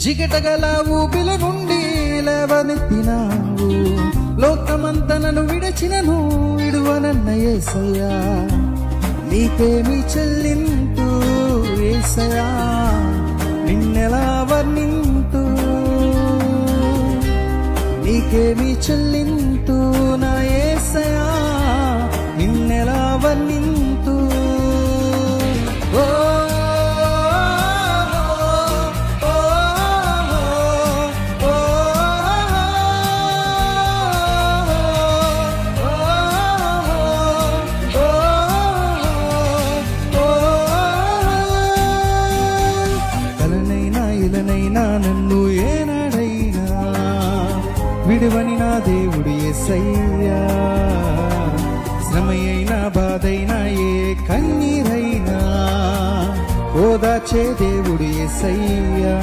చికటగల ఊపిల నుండి లేవనెత్తినావు. లోకమంత నన్ను విడచినను విడువనన్న యేసయ్యా, నీకేమి చెల్లింతు యేసయ్యా, నిన్నెలా వర్ణింతు, నీకేమి చెల్లింతు నా యేసయ్యా, నిన్నెలా వర్ణింతు. ఓ ఇలనైనా నన్ను ఏనాడైనా విడువని నా దేవుడు యేసయ్యా, శ్రమయైనా బాధైనా ఏ కన్నీరైనా ఓదార్చే దేవుడు యేసయ్యా.